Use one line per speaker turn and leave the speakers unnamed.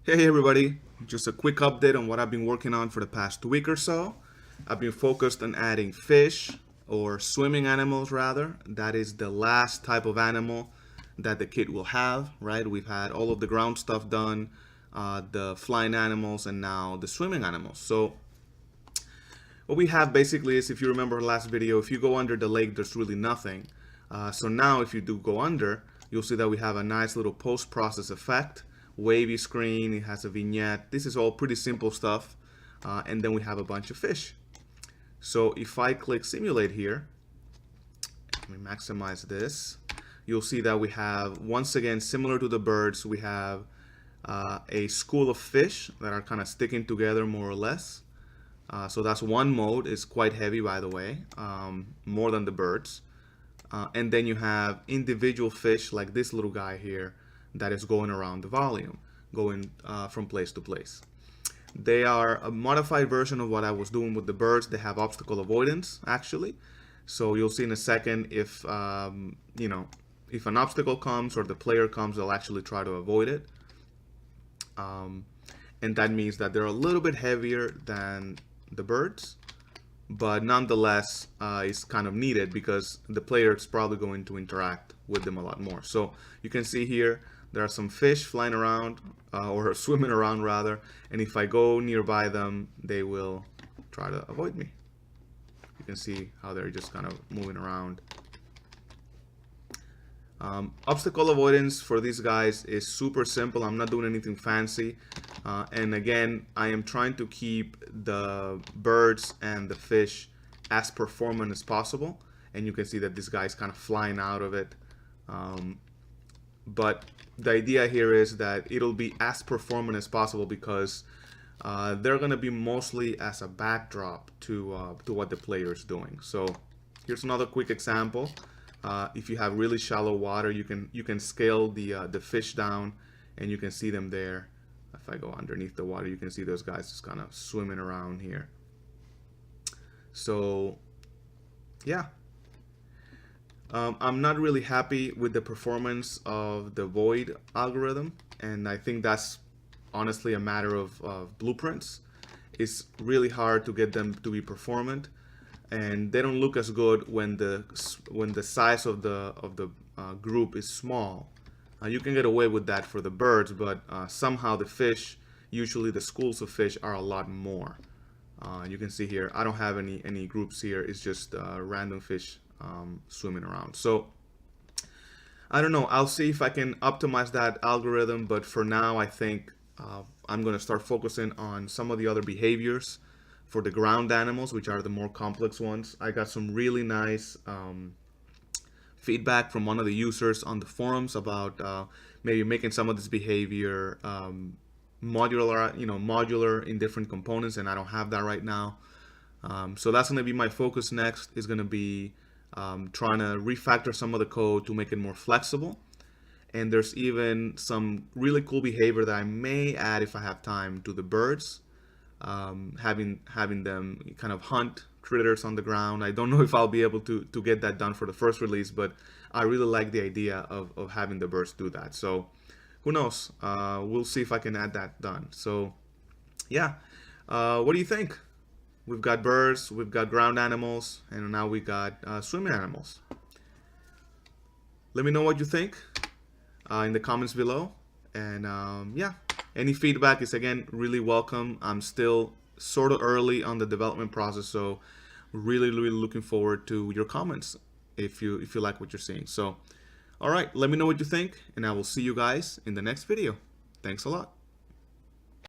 Hey everybody, just a quick update on what I've been working on for the past week or so. I've been focused on adding fish, or swimming animals rather. That is the last type of animal that the kit will have, right? We've had all of the ground stuff done, the flying animals, and now the swimming animals. So what we have basically is, if you remember the last video, if you go under the lake, there's really nothing. So now if you do go under, you'll see that we have a nice little post-process effect, wavy screen, it has a vignette. This is all pretty simple stuff. And then we have a bunch of fish. So if I click simulate here, let me maximize this, you'll see that we have, once again, similar to the birds, we have a school of fish that are kind of sticking together more or less. So that's one mode. It's quite heavy, by the way, more than the birds. And then you have individual fish like this little guy here that is going around the volume, going from place to place. They are a modified version of what I was doing with the birds. They have obstacle avoidance, actually. So you'll see in a second if, if an obstacle comes or the player comes, they'll actually try to avoid it. And that means that they're a little bit heavier than the birds, but nonetheless it's kind of needed because the player is probably going to interact with them a lot more. So you can see here there are some fish flying around or swimming around rather, and if I go nearby them, they will try to avoid me. You can see how they're just kind of moving around. Obstacle avoidance for these guys is super simple. I'm not doing anything fancy. And again, I am trying to keep the birds and the fish as performant as possible. And you can see that this guy is kind of flying out of it. But the idea here is that it'll be as performant as possible because they're going to be mostly as a backdrop to what the player is doing. So here's another quick example. If you have really shallow water, you can scale the fish down, and you can see them there. If I go underneath the water, you can see those guys just kind of swimming around here. So yeah, I'm not really happy with the performance of the void algorithm, and I think that's honestly a matter of blueprints. It's really hard to get them to be performant, and they don't look as good when the size of the group is small. You can get away with that for the birds, but somehow the fish, usually the schools of fish, are a lot more. You can see here, I don't have any groups here. It's just random fish swimming around. So I don't know. I'll see if I can optimize that algorithm, but for now, I think I'm going to start focusing on some of the other behaviors for the ground animals, which are the more complex ones. I got some really nice feedback from one of the users on the forums about maybe making some of this behavior modular in different components, and I don't have that right now. So that's going to be my focus next, is going to be trying to refactor some of the code to make it more flexible. And there's even some really cool behavior that I may add if I have time to the birds, having them kind of hunt critters on the ground. I don't know if I'll be able to get that done for the first release, but I really like the idea of having the birds do that. So who knows? We'll see if I can add that done. So yeah, what do you think? We've got birds, we've got ground animals, and now we got swimming animals. Let me know what you think in the comments below. And yeah, any feedback is, again, really welcome. I'm still sort of early on the development process, so really looking forward to your comments if you like what you're seeing. So all right, let me know what you think, and I will see you guys in the next video. Thanks a lot.